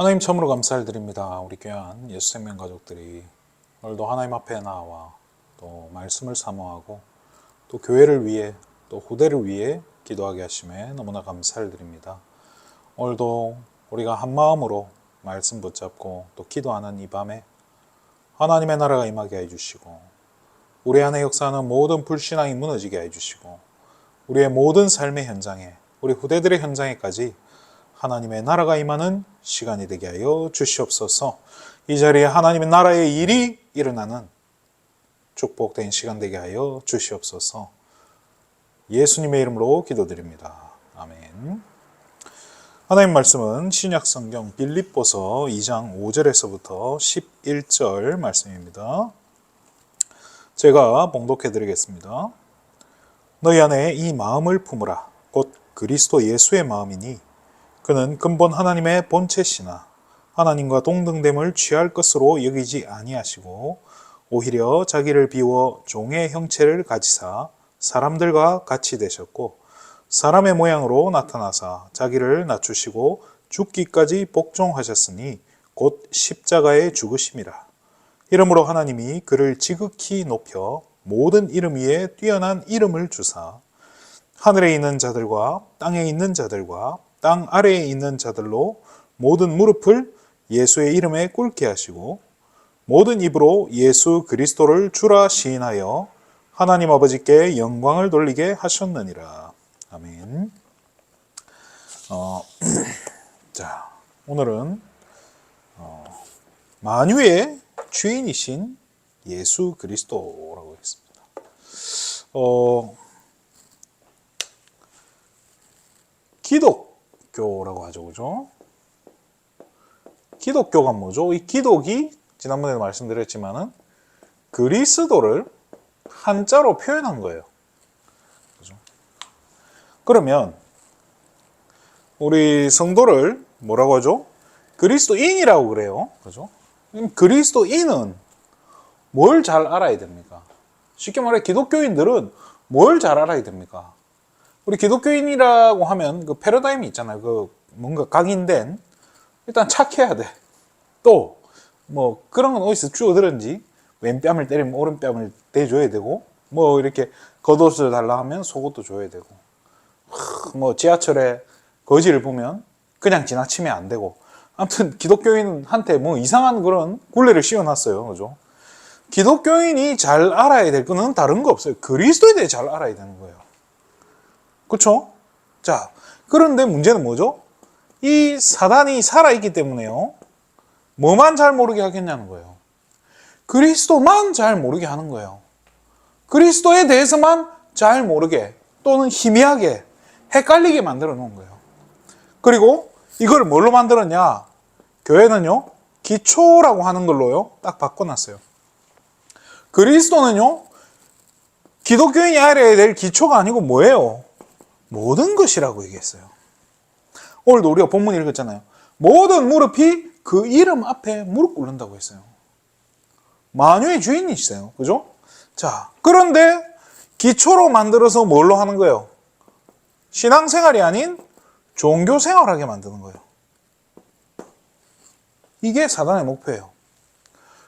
하나님 참으로 감사를 드립니다. 우리 귀한 예수생명 가족들이 오늘도 하나님 앞에 나와 또 말씀을 사모하고 또 교회를 위해 또 후대를 위해 기도하게 하심에 너무나 감사를 드립니다. 오늘도 우리가 한 마음으로 말씀 붙잡고 또 기도하는 이 밤에 하나님의 나라가 임하게 해주시고 우리 안에 역사하는 모든 불신앙이 무너지게 해주시고 우리의 모든 삶의 현장에 우리 후대들의 현장에까지 하나님의 나라가 임하는 시간이 되게 하여 주시옵소서. 이 자리에 하나님의 나라의 일이 일어나는 축복된 시간 되게 하여 주시옵소서. 예수님의 이름으로 기도드립니다. 아멘. 하나님 말씀은 신약성경 빌립보서 2장 5절에서부터 11절 말씀입니다. 제가 봉독해 드리겠습니다. 너희 안에 이 마음을 품으라. 곧 그리스도 예수의 마음이니 그는 근본 하나님의 본체시나 하나님과 동등됨을 취할 것으로 여기지 아니하시고 오히려 자기를 비워 종의 형체를 가지사 사람들과 같이 되셨고 사람의 모양으로 나타나사 자기를 낮추시고 죽기까지 복종하셨으니 곧 십자가에 죽으심이라. 이러므로 하나님이 그를 지극히 높여 모든 이름 위에 뛰어난 이름을 주사 하늘에 있는 자들과 땅에 있는 자들과 땅 아래에 있는 자들로 모든 무릎을 예수의 이름에 꿇게 하시고 모든 입으로 예수 그리스도를 주라 시인하여 하나님 아버지께 영광을 돌리게 하셨느니라. 아멘. 자, 오늘은 만유의 주인이신 예수 그리스도라고 했습니다. 기독교라고 하죠, 그죠? 기독교가 뭐죠? 이 기독이 지난번에도 말씀드렸지만은 그리스도를 한자로 표현한 거예요. 그죠? 그러면 우리 성도를 뭐라고 하죠? 그리스도인이라고 그래요. 그죠? 그리스도인은 뭘 잘 알아야 됩니까? 쉽게 말해 기독교인들은 뭘 잘 알아야 됩니까? 우리 기독교인이라고 하면 그 패러다임이 있잖아요. 그 뭔가 각인된 일단 착해야 돼. 또 뭐 그런 건 어디서 주워들었는지 왼뺨을 때리면 오른뺨을 대줘야 되고 뭐 이렇게 겉옷을 달라 하면 속옷도 줘야 되고 뭐 지하철에 거지를 보면 그냥 지나치면 안 되고 아무튼 기독교인한테 뭐 이상한 그런 굴레를 씌워놨어요. 그죠? 기독교인이 잘 알아야 될 거는 다른 거 없어요. 그리스도에 대해 잘 알아야 되는 거예요. 그렇죠? 자, 그런데 문제는 뭐죠? 이 사단이 살아있기 때문에요. 뭐만 잘 모르게 하겠냐는 거예요. 그리스도만 잘 모르게 하는 거예요. 그리스도에 대해서만 잘 모르게 또는 희미하게 헷갈리게 만들어 놓은 거예요. 그리고 이걸 뭘로 만들었냐? 교회는요, 기초라고 하는 걸로요, 딱 바꿔놨어요. 그리스도는요, 기독교인이 알아야 될 기초가 아니고 뭐예요? 모든 것이라고 얘기했어요. 오늘도 우리가 본문 읽었잖아요. 모든 무릎이 그 이름 앞에 무릎 꿇는다고 했어요. 만유의 주인이시세요. 그죠? 자, 그런데 기초로 만들어서 뭘로 하는 거예요? 신앙생활이 아닌 종교생활하게 만드는 거예요. 이게 사단의 목표예요.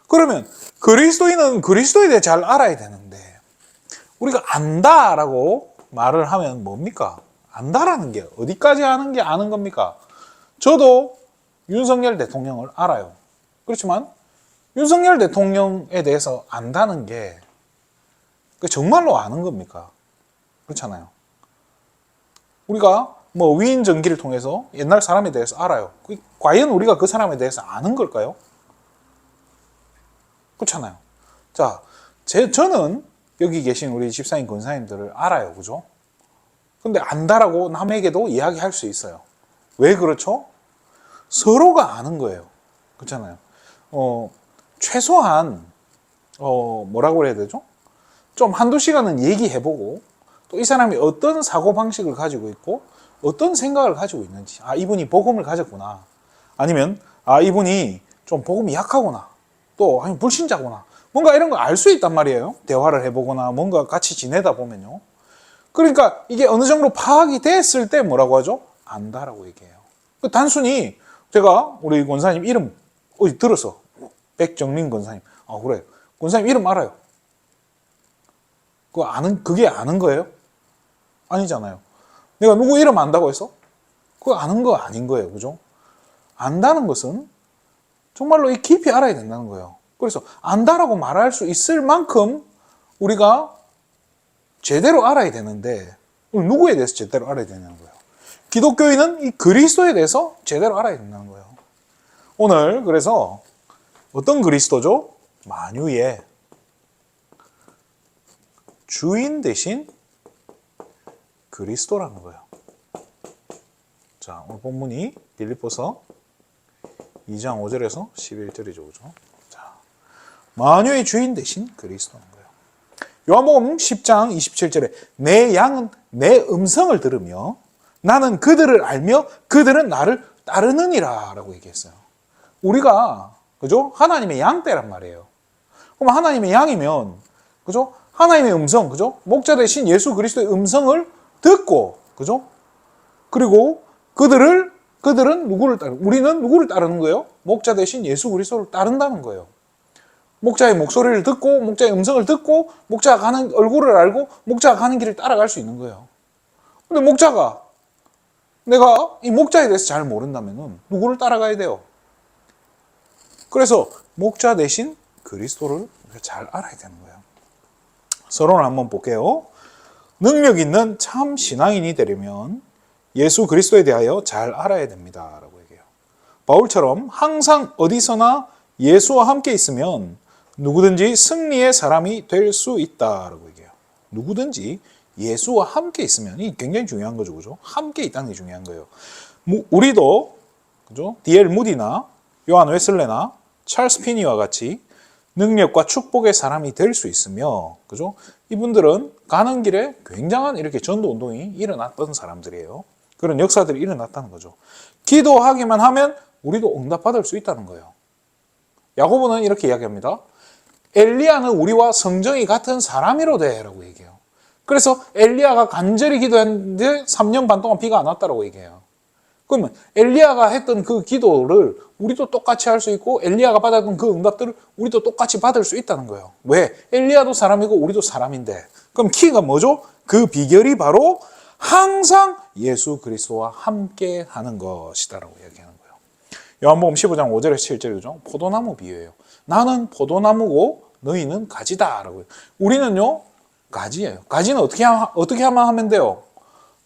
그러면 그리스도인은 그리스도에 대해 잘 알아야 되는데 우리가 안다라고 말을 하면 뭡니까? 안다라는 게 어디까지 아는 게 아는 겁니까? 저도 윤석열 대통령을 알아요. 그렇지만 윤석열 대통령에 대해서 안다는 게 정말로 아는 겁니까? 그렇잖아요. 우리가 뭐 위인 전기를 통해서 옛날 사람에 대해서 알아요. 과연 우리가 그 사람에 대해서 아는 걸까요? 그렇잖아요. 자, 저는 여기 계신 우리 집사님, 권사님들을 알아요. 그죠? 근데 안다라고 남에게도 이야기할 수 있어요. 왜 그렇죠? 서로가 아는 거예요. 그렇잖아요. 최소한, 뭐라고 해야 되죠? 좀 한두 시간은 얘기해보고, 또 이 사람이 어떤 사고방식을 가지고 있고, 어떤 생각을 가지고 있는지, 아, 이분이 복음을 가졌구나. 아니면, 아, 이분이 좀 복음이 약하구나. 또, 아니, 불신자구나. 뭔가 이런 거 알 수 있단 말이에요. 대화를 해보거나, 뭔가 같이 지내다 보면요. 그러니까 이게 어느 정도 파악이 됐을 때 뭐라고 하죠? 안다라고 얘기해요. 단순히 제가 우리 권사님 이름 어디 들어서 백정민 권사님. 아, 그래. 권사님 이름 알아요. 그게 아는 거예요? 아니잖아요. 내가 누구 이름 안다고 해서? 그거 아는 거 아닌 거예요. 그죠? 안다는 것은 정말로 이 깊이 알아야 된다는 거예요. 그래서 안다라고 말할 수 있을 만큼 우리가 제대로 알아야 되는데 누구에 대해서 제대로 알아야 되냐는 거예요. 기독교인은 이 그리스도에 대해서 제대로 알아야 된다는 거예요. 오늘 그래서 어떤 그리스도죠? 만유의 주인 대신 그리스도라는 거예요. 자, 오늘 본문이 빌립보서 2장 5절에서 11절이죠. 그죠? 자, 만유의 주인 대신 그리스도라는 거예요. 요한복음 10장 27절에 내 양은 내 음성을 들으며 나는 그들을 알며 그들은 나를 따르느니라 라고 얘기했어요. 우리가 그죠? 하나님의 양떼란 말이에요. 그럼 하나님의 양이면 그죠? 하나님의 음성, 그죠? 목자 대신 예수 그리스도의 음성을 듣고, 그죠? 그리고 그들은 우리는 누구를 따르는 거예요? 목자 대신 예수 그리스도를 따른다는 거예요. 목자의 목소리를 듣고, 목자의 음성을 듣고, 목자가 가는 얼굴을 알고, 목자가 가는 길을 따라갈 수 있는 거예요. 근데 내가 이 목자에 대해서 잘 모른다면 누구를 따라가야 돼요? 그래서 목자 대신 그리스도를 잘 알아야 되는 거예요. 서론을 한번 볼게요. 능력 있는 참 신앙인이 되려면 예수 그리스도에 대하여 잘 알아야 됩니다. 라고 얘기해요. 바울처럼 항상 어디서나 예수와 함께 있으면 누구든지 승리의 사람이 될 수 있다. 라고 얘기해요. 누구든지 예수와 함께 있으면, 이 굉장히 중요한 거죠. 그죠? 함께 있다는 게 중요한 거예요. 우리도, 그죠? D.L. 무디나 요한 웨슬레나 찰스 피니와 같이 능력과 축복의 사람이 될 수 있으며, 그죠? 이분들은 가는 길에 굉장한 이렇게 전도 운동이 일어났던 사람들이에요. 그런 역사들이 일어났다는 거죠. 기도하기만 하면 우리도 응답받을 수 있다는 거예요. 야고보는 이렇게 이야기합니다. 엘리야는 우리와 성정이 같은 사람이로되 라고 얘기해요. 그래서 엘리야가 간절히 기도했는데 3년 반 동안 비가 안 왔다고 얘기해요. 그러면 엘리야가 했던 그 기도를 우리도 똑같이 할 수 있고 엘리야가 받았던 그 응답들을 우리도 똑같이 받을 수 있다는 거예요. 왜? 엘리야도 사람이고 우리도 사람인데. 그럼 키가 뭐죠? 그 비결이 바로 항상 예수 그리스도와 함께 하는 것이다라고 이야기하는 거예요. 요한복음 15장 5절에서 7절이죠. 포도나무 비유예요. 나는 포도나무고 너희는 가지다라고 해요. 우리는요 가지예요. 가지는 어떻게 하면 돼요?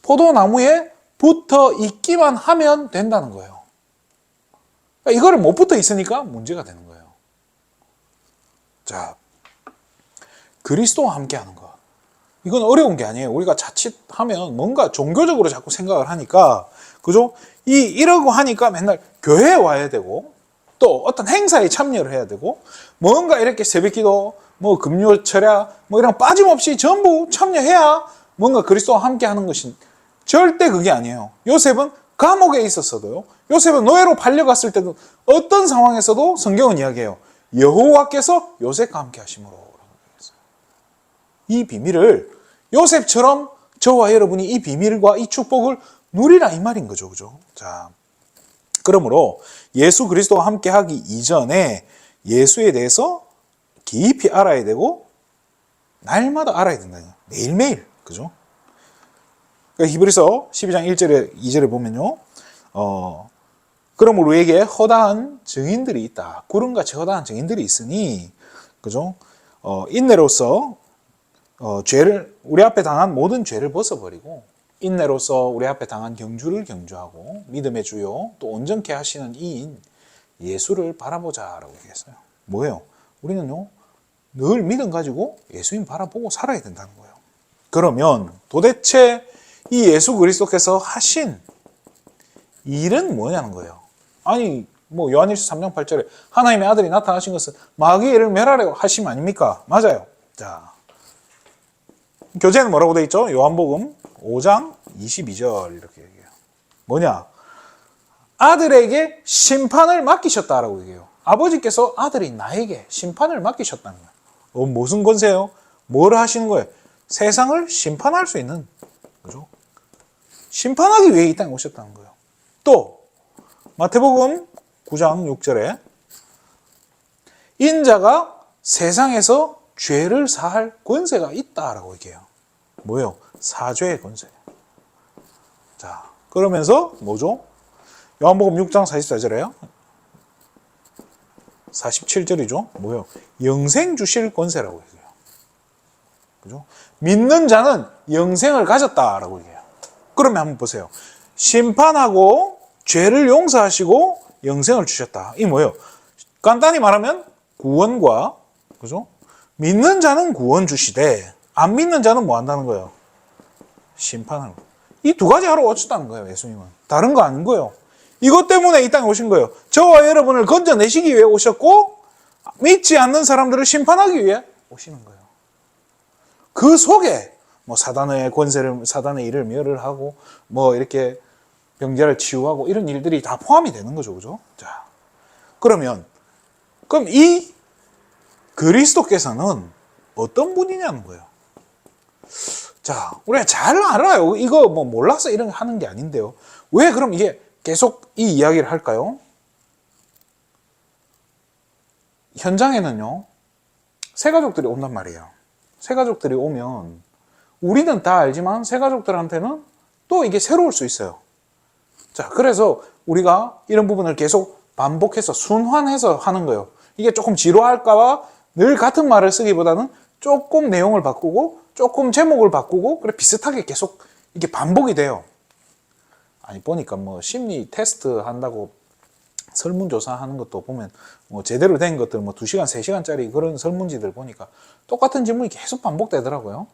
포도나무에 붙어 있기만 하면 된다는 거예요. 그러니까 이거를 못 붙어 있으니까 문제가 되는 거예요. 자, 그리스도와 함께 하는 것. 이건 어려운 게 아니에요. 우리가 자칫하면 뭔가 종교적으로 자꾸 생각을 하니까, 그죠? 이러고 하니까 맨날 교회에 와야 되고, 또 어떤 행사에 참여를 해야 되고, 뭔가 이렇게 새벽기도, 뭐 금요 철야, 뭐 이런 빠짐없이 전부 참여해야 뭔가 그리스도와 함께 하는 것이 절대 그게 아니에요. 요셉은 감옥에 있었어도요. 요셉은 노예로 팔려갔을 때도 어떤 상황에서도 성경은 이야기해요. 여호와께서 요셉과 함께 하심으로. 이 비밀을 요셉처럼 저와 여러분이 이 비밀과 이 축복을 누리라 이 말인 거죠. 그죠? 자, 그러므로 예수 그리스도와 함께 하기 이전에 예수에 대해서 깊이 알아야 되고 날마다 알아야 된다. 매일매일. 그죠? 그러니까 히브리서 12장 1절에 2절에 보면요. 그러므로 우리에게 허다한 증인들이 있다. 구름같이 허다한 증인들이 있으니 그죠? 인내로서 우리 앞에 당한 모든 죄를 벗어버리고 인내로서 우리 앞에 당한 경주를 경주하고 믿음의 주요 또 온전케 하시는 이인 예수를 바라보자라고 얘기했어요. 뭐예요? 우리는요 늘 믿음 가지고 예수님 바라보고 살아야 된다는 거예요. 그러면 도대체 이 예수 그리스도께서 하신 일은 뭐냐는 거예요. 아니 뭐 요한일서 3장 8절에 하나님의 아들이 나타나신 것은 마귀의 일을 멸하려고 하심 아닙니까? 맞아요. 자, 교재는 뭐라고 돼 있죠? 요한복음 5장 22절 이렇게 얘기해요. 뭐냐? 아들에게 심판을 맡기셨다라고 얘기해요. 아버지께서 아들이 나에게 심판을 맡기셨다는 거예요. 무슨 권세요? 뭘 하시는 거예요? 세상을 심판할 수 있는, 그죠? 심판하기 위해 이 땅에 오셨다는 거예요. 또 마태복음 9장 6절에 인자가 세상에서 죄를 사할 권세가 있다라고 얘기해요. 뭐예요? 사죄의 권세. 자, 그러면서 뭐죠? 요한복음 6장 44절에요. 47절이죠. 뭐예요? 영생 주실 권세라고 얘기해요. 그죠? 믿는 자는 영생을 가졌다라고 얘기해요. 그러면 한번 보세요. 심판하고 죄를 용서하시고 영생을 주셨다. 이 뭐예요? 간단히 말하면 구원과, 그죠? 믿는 자는 구원 주시되 안 믿는 자는 뭐 한다는 거예요? 심판하는 거예요. 이 두 가지 하러 오셨다는 거예요. 예수님은. 다른 거 아닌 거예요. 이것 때문에 이 땅에 오신 거예요. 저와 여러분을 건져내시기 위해 오셨고 믿지 않는 사람들을 심판하기 위해 오시는 거예요. 그 속에 뭐 사단의 권세를, 사단의 일을 멸을 뭐 이렇게 병자를 치유하고 이런 일들이 다 포함이 되는 거죠. 그죠? 자, 그럼 이 그리스도께서는 어떤 분이냐는 거예요. 자, 우리가 잘 알아요. 이거 뭐 몰라서 이런 거 하는 게 아닌데요. 왜 그럼 이게 계속 이 이야기를 할까요? 현장에는요, 새가족들이 온단 말이에요. 새가족들이 오면 우리는 다 알지만 새가족들한테는 또 이게 새로울 수 있어요. 자, 그래서 우리가 이런 부분을 계속 반복해서 순환해서 하는 거예요. 이게 조금 지루할까봐 늘 같은 말을 쓰기보다는 조금 내용을 바꾸고 조금 제목을 바꾸고 그래 비슷하게 계속 이게 반복이 돼요. 아니 보니까 뭐 심리 테스트 한다고 설문조사 하는 것도 보면 뭐 제대로 된 것들 뭐 2시간, 3시간짜리 그런 설문지들 보니까 똑같은 질문이 계속 반복되더라고요.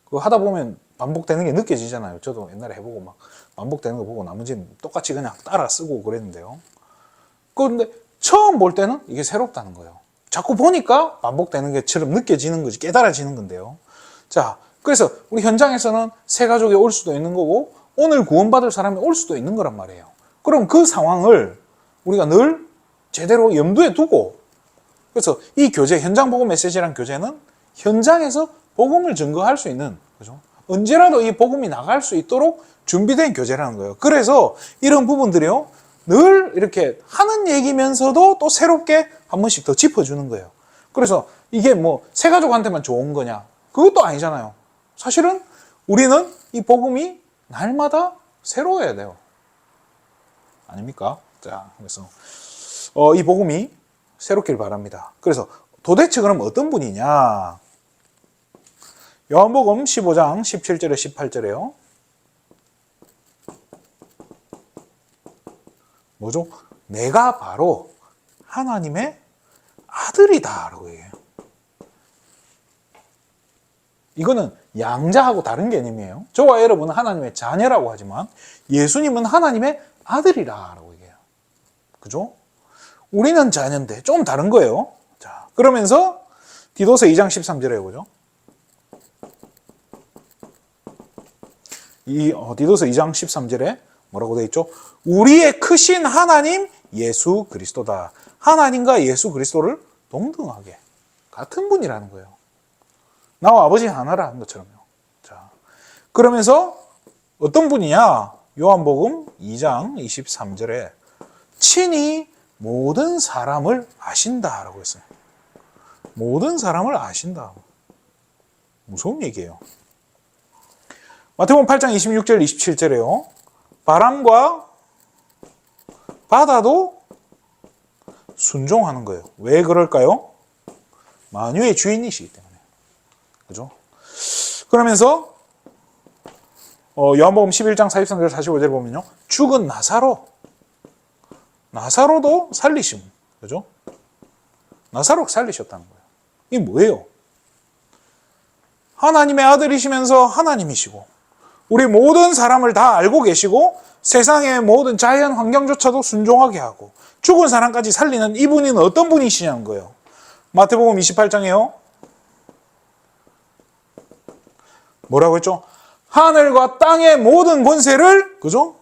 그거 하다 보면 반복되는 게 느껴지잖아요. 저도 옛날에 해보고 막 반복되는 거 보고 나머지는 똑같이 그냥 따라 쓰고 그랬는데요. 그런데 처음 볼 때는 이게 새롭다는 거예요. 자꾸 보니까 반복되는 것처럼 느껴지는 거지, 깨달아지는 건데요. 자, 그래서 우리 현장에서는 새 가족이 올 수도 있는 거고 오늘 구원받을 사람이 올 수도 있는 거란 말이에요. 그럼 그 상황을 우리가 늘 제대로 염두에 두고, 그래서 이 교재, 현장 복음 메시지란 교재는 현장에서 복음을 증거할 수 있는, 그죠? 언제라도 이 복음이 나갈 수 있도록 준비된 교재라는 거예요. 그래서 이런 부분들이요, 늘 이렇게 하는 얘기면서도 또 새롭게 한 번씩 더 짚어주는 거예요. 그래서 이게 뭐 새 가족한테만 좋은 거냐? 그것도 아니잖아요. 사실은 우리는 이 복음이 날마다 새로워야 돼요. 아닙니까? 자, 그래서 이 복음이 새롭길 바랍니다. 그래서 도대체 그럼 어떤 분이냐? 요한복음 15장 17절에 18절에요. 뭐죠? 내가 바로 하나님의 아들이다 라고 얘기해요. 이거는 양자하고 다른 개념이에요. 저와 여러분은 하나님의 자녀라고 하지만 예수님은 하나님의 아들이라고 얘기해요. 그죠? 우리는 자녀인데 좀 다른 거예요. 자, 그러면서 디도서 2장 13절에 보죠. 디도서 2장 13절에 뭐라고 되어 있죠? 우리의 크신 하나님 예수 그리스도다. 하나님과 예수 그리스도를 동등하게 같은 분이라는 거예요. 나와 아버지 하나라 하는 것처럼요. 자, 그러면서 어떤 분이냐? 요한복음 2장 23절에 친히 모든 사람을 아신다라고 했어요. 모든 사람을 아신다. 무서운 얘기예요. 마태복음 8장 26절 27절에요. 바람과 바다도 순종하는 거예요. 왜 그럴까요? 만유의 주인이시기 때문에. 그죠? 그러면서 요한복음 11장 43절 45절에 보면요. 죽은 나사로도 살리심. 그죠? 나사로 살리셨다는 거예요. 이게 뭐예요? 하나님의 아들이시면서 하나님이시고 우리 모든 사람을 다 알고 계시고 세상의 모든 자연 환경조차도 순종하게 하고 죽은 사람까지 살리는 이분은 어떤 분이시냐는 거예요. 마태복음 28장에요. 뭐라고 했죠? 하늘과 땅의 모든 권세를, 그죠?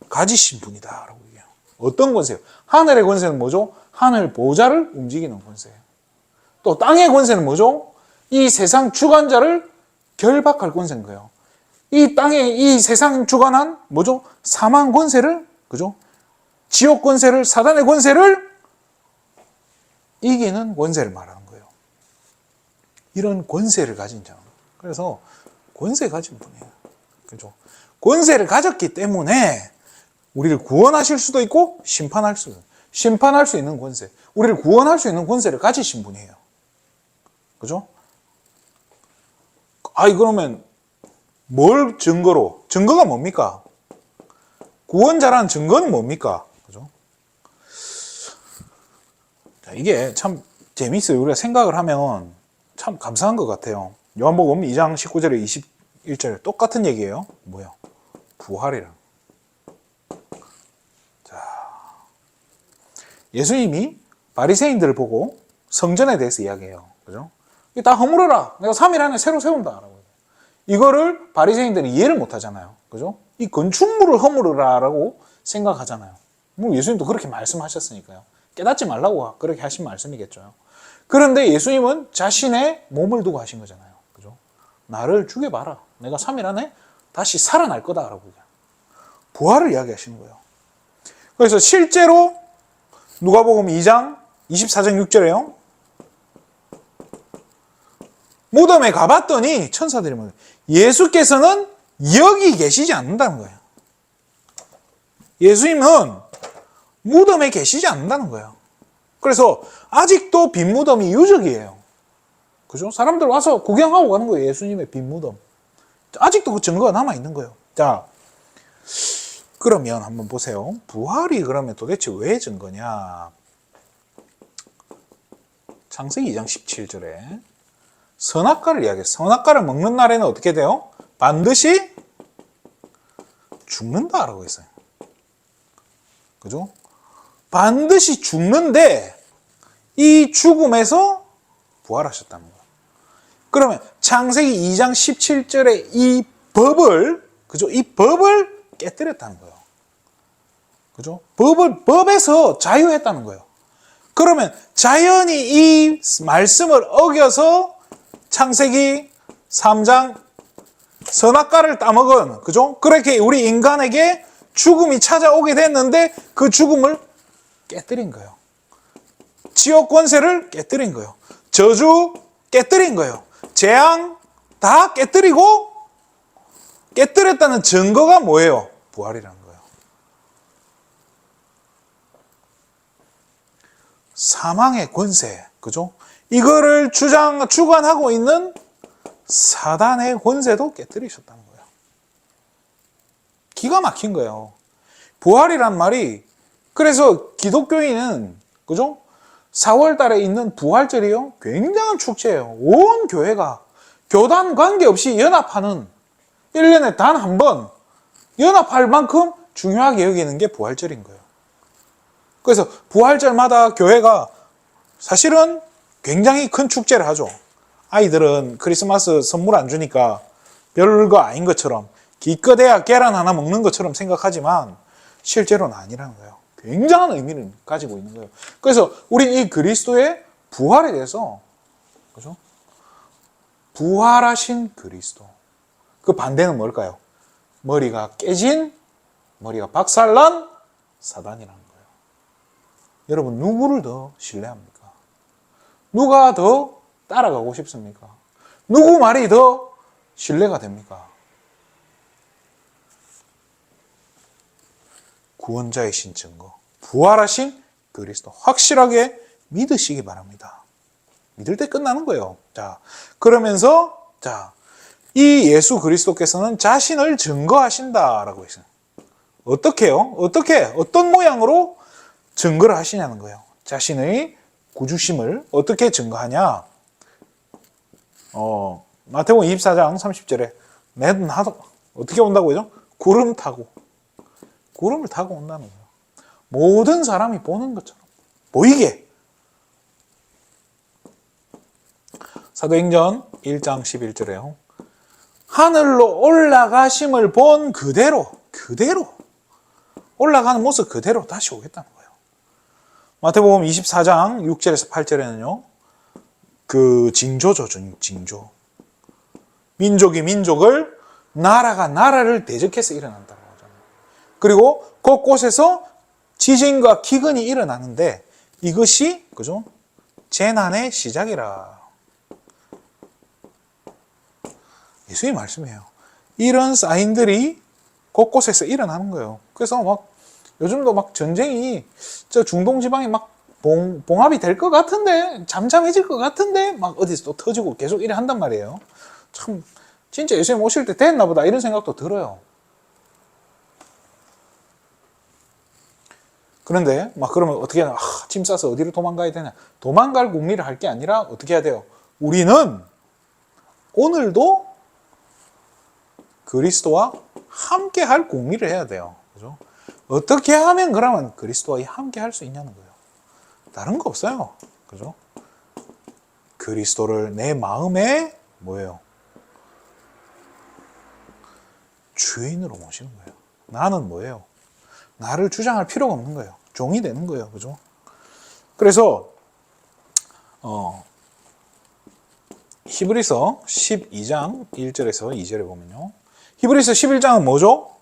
가지신 분이다. 라고 얘기해요. 어떤 권세요? 하늘의 권세는 뭐죠? 하늘 보좌를 움직이는 권세예요. 또 땅의 권세는 뭐죠? 이 세상 주관자를 결박할 권세인 거예요. 이 땅에 이 세상 주관한 뭐죠? 사망 권세를 그죠? 지옥 권세를, 사단의 권세를 이기는 권세를 말하는 거예요. 이런 권세를 가진 자. 그래서 권세 가진 분이에요. 그죠? 권세를 가졌기 때문에 우리를 구원하실 수도 있고 심판할 수 있는 권세. 우리를 구원할 수 있는 권세를 가지신 분이에요. 그죠? 그러면 뭘 증거로? 증거가 뭡니까? 구원자라는 증거는 뭡니까? 그죠? 자, 이게 참 재미있어요. 우리가 생각을 하면 참 감사한 것 같아요. 요한복음 2장 19절에 21절에 똑같은 얘기예요. 뭐야? 부활이랑. 자, 예수님이 바리새인들을 보고 성전에 대해서 이야기해요. 그죠? 이거 다 허물어라. 내가 3일 안에 새로 세운다. 이거를 바리새인들은 이해를 못 하잖아요. 그죠? 이 건축물을 허물으라라고 생각하잖아요. 뭐 예수님도 그렇게 말씀하셨으니까요. 깨닫지 말라고 그렇게 하신 말씀이겠죠. 그런데 예수님은 자신의 몸을 두고 하신 거잖아요. 그죠? 나를 죽여봐라. 내가 3일 안에 다시 살아날 거다라고. 부활을 이야기하시는 거예요. 그래서 실제로 누가복음 2장 24장 6절에요. 무덤에 가봤더니 천사들이 뭐예요? 예수께서는 여기 계시지 않는다는 거예요. 예수님은 무덤에 계시지 않는다는 거예요. 그래서 아직도 빈 무덤이 유적이에요. 그죠? 사람들 와서 구경하고 가는 거예요. 예수님의 빈 무덤. 아직도 그 증거가 남아있는 거예요. 자, 그러면 한번 보세요. 부활이 그러면 도대체 왜 증거냐? 창세기 2장 17절에 선악과를 이야기해요. 선악과를 먹는 날에는 어떻게 돼요? 반드시 죽는다라고 했어요. 그죠? 반드시 죽는데 이 죽음에서 부활하셨다는 거예요. 그러면 창세기 2장 17절에 이 법을, 그죠? 이 법을 깨뜨렸다는 거예요. 그죠? 법에서 자유했다는 거예요. 그러면 자연히 이 말씀을 어겨서 창세기 3장 선악과를 따먹은, 그죠? 그렇게 우리 인간에게 죽음이 찾아오게 됐는데 그 죽음을 깨뜨린 거예요. 지옥 권세를 깨뜨린 거예요. 저주 깨뜨린 거예요. 재앙 다 깨뜨리고 깨뜨렸다는 증거가 뭐예요? 부활이라는 거예요. 사망의 권세, 그죠? 이거를 주관하고 있는 사단의 권세도 깨뜨리셨다는 거예요. 기가 막힌 거예요. 부활이란 말이, 그래서 기독교인은, 그죠? 4월 달에 있는 부활절이요. 굉장한 축제예요. 온 교회가 교단 관계없이 연합하는, 1년에 단 한 번 연합할 만큼 중요하게 여기는 게 부활절인 거예요. 그래서 부활절마다 교회가 사실은 굉장히 큰 축제를 하죠. 아이들은 크리스마스 선물 안 주니까 별거 아닌 것처럼 기껏해야 계란 하나 먹는 것처럼 생각하지만 실제로는 아니라는 거예요. 굉장한 의미를 가지고 있는 거예요. 그래서 우리 이 그리스도의 부활에 대해서, 그죠? 부활하신 그리스도. 그 반대는 뭘까요? 머리가 깨진, 머리가 박살난 사단이라는 거예요. 여러분, 누구를 더 신뢰합니까? 누가 더 따라가고 싶습니까? 누구 말이 더 신뢰가 됩니까? 구원자이신 증거, 부활하신 그리스도 확실하게 믿으시기 바랍니다. 믿을 때 끝나는 거예요. 자, 그러면서 이 예수 그리스도께서는 자신을 증거하신다라고 했어요. 어떻게요? 어떤 모양으로 증거를 하시냐는 거예요. 자신의 구주심을 어떻게 증거하냐? 마태복음 24장 30절에 나도 어떻게 온다고요? 구름을 타고 온다는 거예요. 모든 사람이 보는 것처럼 보이게. 사도행전 1장 11절에요. 하늘로 올라가심을 본 그대로 올라가는 모습 그대로 다시 오겠다는 거예요. 마태복음 24장 6절에서 8절에는요. 그 징조죠, 징조. 민족이 민족을, 나라가 나라를 대적해서 일어난다고 하잖아요. 그리고 곳곳에서 지진과 기근이 일어나는데 이것이 그죠? 재난의 시작이라. 예수의 말씀이에요. 이런 사인들이 곳곳에서 일어나는 거예요. 그래서 막 요즘도 막 전쟁이 저 중동 지방이 막 봉합이 될 것 같은데, 잠잠해질 것 같은데 막 어디서 또 터지고 계속 이래 한단 말이에요. 참 진짜 예수님 오실 때 됐나 보다 이런 생각도 들어요. 그런데 막 그러면 어떻게 하냐? 짐 싸서 어디로 도망가야 되냐? 도망갈 궁리를 할 게 아니라 어떻게 해야 돼요? 우리는 오늘도 그리스도와 함께 할 궁리를 해야 돼요. 그죠? 어떻게 하면 그러면 그리스도와 함께 할 수 있냐는 거예요. 다른 거 없어요. 그죠? 그리스도를 내 마음에 뭐예요? 주인으로 모시는 거예요. 나는 뭐예요? 나를 주장할 필요가 없는 거예요. 종이 되는 거예요. 그죠? 그래서 히브리서 12장 1절에서 2절에 보면요. 히브리서 11장은 뭐죠?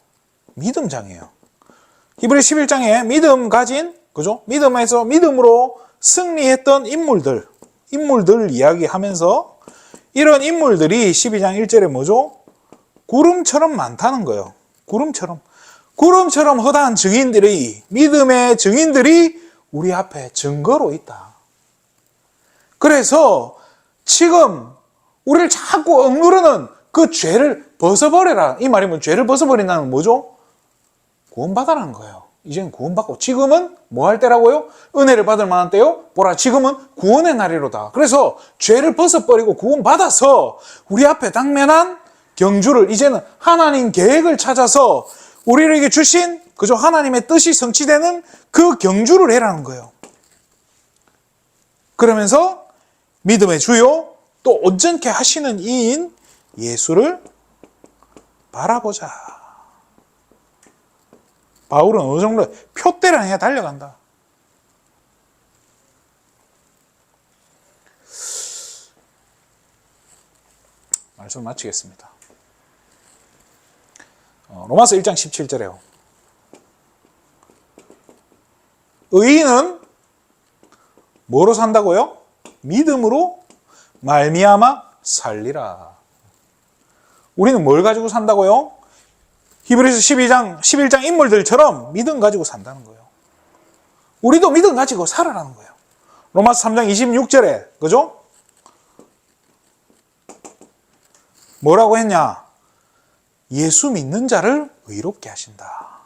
믿음장이에요. 히브리서 11장에 믿음 가진, 그죠? 믿음에서 믿음으로 승리했던 인물들 이야기하면서 이런 인물들이 12장 1절에 뭐죠? 구름처럼 많다는 거예요. 구름처럼 허다한 증인들이, 믿음의 증인들이 우리 앞에 증거로 있다. 그래서 지금 우리를 자꾸 억누르는 그 죄를 벗어버려라. 이 말이면 죄를 벗어버린다는 건 뭐죠? 구원받아라는 거예요. 이제는 구원받고 지금은 뭐 할 때라고요? 은혜를 받을 만한 때요? 보라, 지금은 구원의 날이로다. 그래서 죄를 벗어버리고 구원받아서 우리 앞에 당면한 경주를 이제는 하나님 계획을 찾아서 우리에게 주신 그저 하나님의 뜻이 성취되는 그 경주를 해라는 거예요. 그러면서 믿음의 주요 또 온전케 하시는 이인 예수를 바라보자. 바울은 어느 정도 표대를 향해 달려간다. 말씀 마치겠습니다. 로마서 1장 17절에요. 의인은 뭐로 산다고요? 믿음으로 말미암아 살리라. 우리는 뭘 가지고 산다고요? 히브리서 11장 인물들처럼 믿음 가지고 산다는 거예요. 우리도 믿음 가지고 살아라는 거예요. 로마서 3장 26절에 그죠? 뭐라고 했냐? 예수 믿는 자를 의롭게 하신다.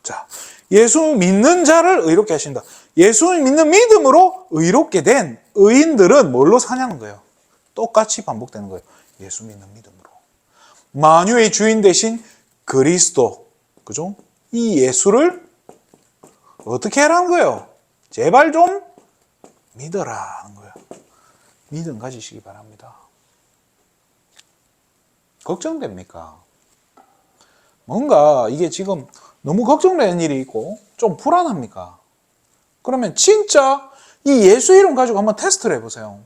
자, 예수 믿는 자를 의롭게 하신다. 예수 믿는 믿음으로 의롭게 된 의인들은 뭘로 사냐는 거예요. 똑같이 반복되는 거예요. 예수 믿는 믿음으로. 만유의 주인 대신 그리스도, 그죠? 이 예수를 어떻게 하라는 거예요? 제발 좀 믿어라 하는 거예요. 믿음 가지시기 바랍니다. 걱정됩니까? 뭔가 이게 지금 너무 걱정되는 일이 있고 좀 불안합니까? 그러면 진짜 이 예수 이름 가지고 한번 테스트를 해보세요.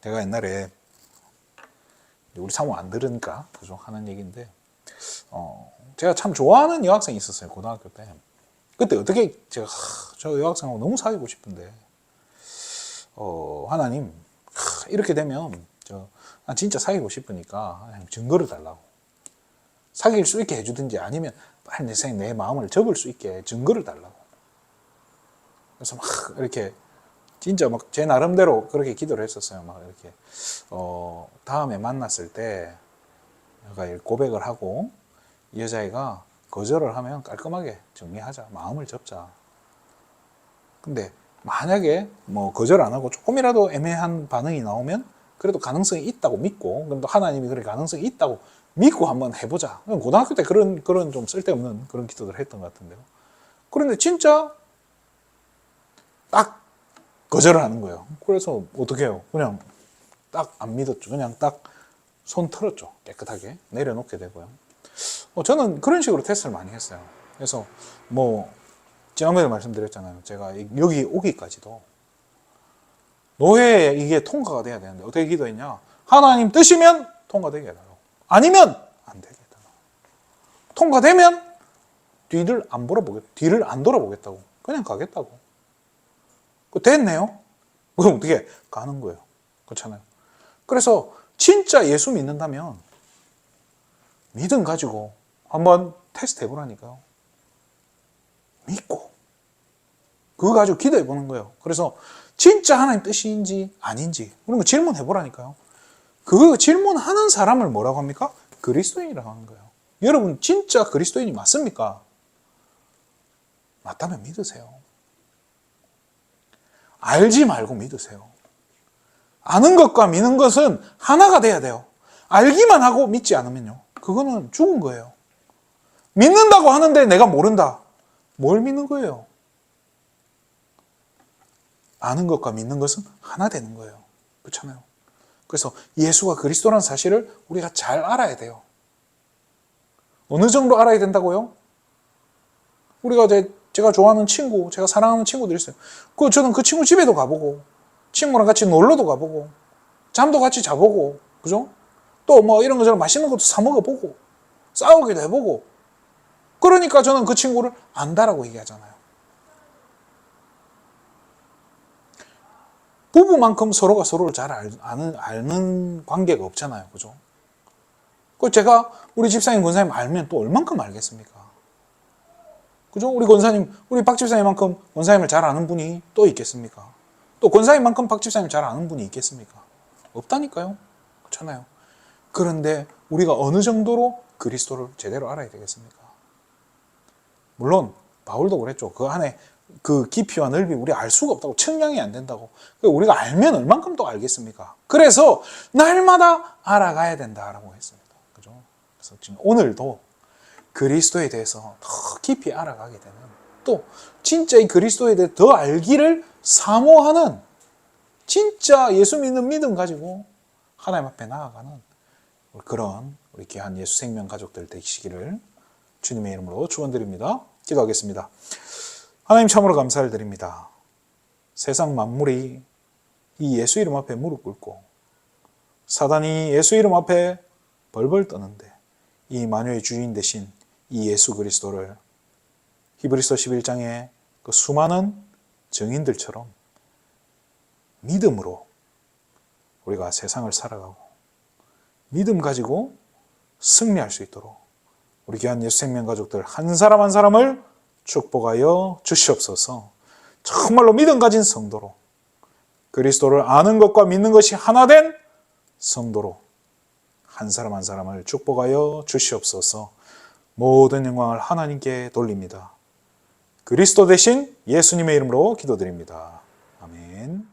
제가 옛날에 우리 사모 안 들으니까 그죠? 하는 얘기인데 제가 참 좋아하는 여학생이 있었어요. 고등학교 때. 그때 어떻게 제가 저 여학생하고 너무 사귀고 싶은데 하나님 이렇게 되면 난 진짜 사귀고 싶으니까 증거를 달라고. 사귈 수 있게 해주든지 아니면 빨리 내 마음을 접을 수 있게 증거를 달라고. 그래서 막 이렇게 진짜 막 제 나름대로 그렇게 기도를 했었어요. 막 이렇게 다음에 만났을 때 내가 고백을 하고 이 여자애가 거절을 하면 깔끔하게 정리하자. 마음을 접자. 근데 만약에 뭐 거절 안 하고 조금이라도 애매한 반응이 나오면 그래도 가능성이 있다고 믿고, 그럼 또 하나님이 그런 가능성이 있다고 믿고 한번 해보자. 고등학교 때 그런 좀 쓸데없는 그런 기도들을 했던 것 같은데요. 그런데 진짜 딱 거절을 하는 거예요. 그래서 어떻게 해요? 그냥 딱 안 믿었죠. 그냥 딱 손 털었죠. 깨끗하게 내려놓게 되고요. 저는 그런 식으로 테스트를 많이 했어요. 그래서 뭐 지난번에 말씀드렸잖아요. 제가 여기 오기까지도 노회에 이게 통과가 돼야 되는데 어떻게 기도했냐? 하나님 뜻이면 통과되게 해달라고. 아니면 안 되게 해달라고. 통과되면 뒤를 안 돌아보겠다고. 그냥 가겠다고. 됐네요. 그럼 어떻게 가는 거예요. 그렇잖아요. 그래서 진짜 예수 믿는다면 믿음 가지고 한번 테스트 해보라니까요. 믿고 그거 가지고 기도해 보는 거예요. 그래서 진짜 하나님 뜻인지 아닌지 그런 거 질문해 보라니까요. 그 질문하는 사람을 뭐라고 합니까? 그리스도인이라고 하는 거예요. 여러분 진짜 그리스도인이 맞습니까? 맞다면 믿으세요. 알지 말고 믿으세요. 아는 것과 믿는 것은 하나가 돼야 돼요. 알기만 하고 믿지 않으면요. 그거는 죽은 거예요. 믿는다고 하는데 내가 모른다. 뭘 믿는 거예요? 아는 것과 믿는 것은 하나 되는 거예요. 그렇잖아요. 그래서 예수가 그리스도라는 사실을 우리가 잘 알아야 돼요. 어느 정도 알아야 된다고요? 우리가 제가 좋아하는 친구, 제가 사랑하는 친구들이 있어요. 저는 그 친구 집에도 가보고, 친구랑 같이 놀러도 가보고, 잠도 같이 자보고, 그죠? 또 뭐 이런 것처럼 맛있는 것도 사 먹어보고, 싸우기도 해보고, 그러니까 저는 그 친구를 안다라고 얘기하잖아요. 부부만큼 서로가 서로를 잘 아는 관계가 없잖아요. 그죠? 제가 우리 집사님, 권사님 알면 또 얼만큼 알겠습니까? 그죠? 우리 권사님, 우리 박 집사님만큼 권사님을 잘 아는 분이 또 있겠습니까? 또 권사님만큼 박 집사님을 잘 아는 분이 있겠습니까? 없다니까요. 그렇잖아요. 그런데 우리가 어느 정도로 그리스도를 제대로 알아야 되겠습니까? 물론 바울도 그랬죠. 그 안에 그 깊이와 넓이 우리 알 수가 없다고. 측량이 안 된다고. 우리가 알면 얼만큼 또 알겠습니까? 그래서 날마다 알아가야 된다라고 했습니다. 그죠? 그래서 지금 오늘도 그리스도에 대해서 더 깊이 알아가게 되는, 또 진짜 이 그리스도에 대해 더 알기를 사모하는, 진짜 예수 믿는 믿음 가지고 하나님 앞에 나아가는 그런 우리 귀한 예수 생명 가족들 되시기를 주님의 이름으로 축원드립니다. 기도하겠습니다. 하나님 참으로 감사를 드립니다. 세상 만물이 이 예수 이름 앞에 무릎 꿇고 사단이 예수 이름 앞에 벌벌 떠는데 이 만유의 주인 되신 이 예수 그리스도를 히브리서 11장의 그 수많은 증인들처럼 믿음으로 우리가 세상을 살아가고 믿음 가지고 승리할 수 있도록 우리 귀한 예수 생명 가족들 한 사람 한 사람을 축복하여 주시옵소서. 정말로 믿음 가진 성도로, 그리스도를 아는 것과 믿는 것이 하나 된 성도로 한 사람 한 사람을 축복하여 주시옵소서. 모든 영광을 하나님께 돌립니다. 그리스도 대신 예수님의 이름으로 기도드립니다. 아멘.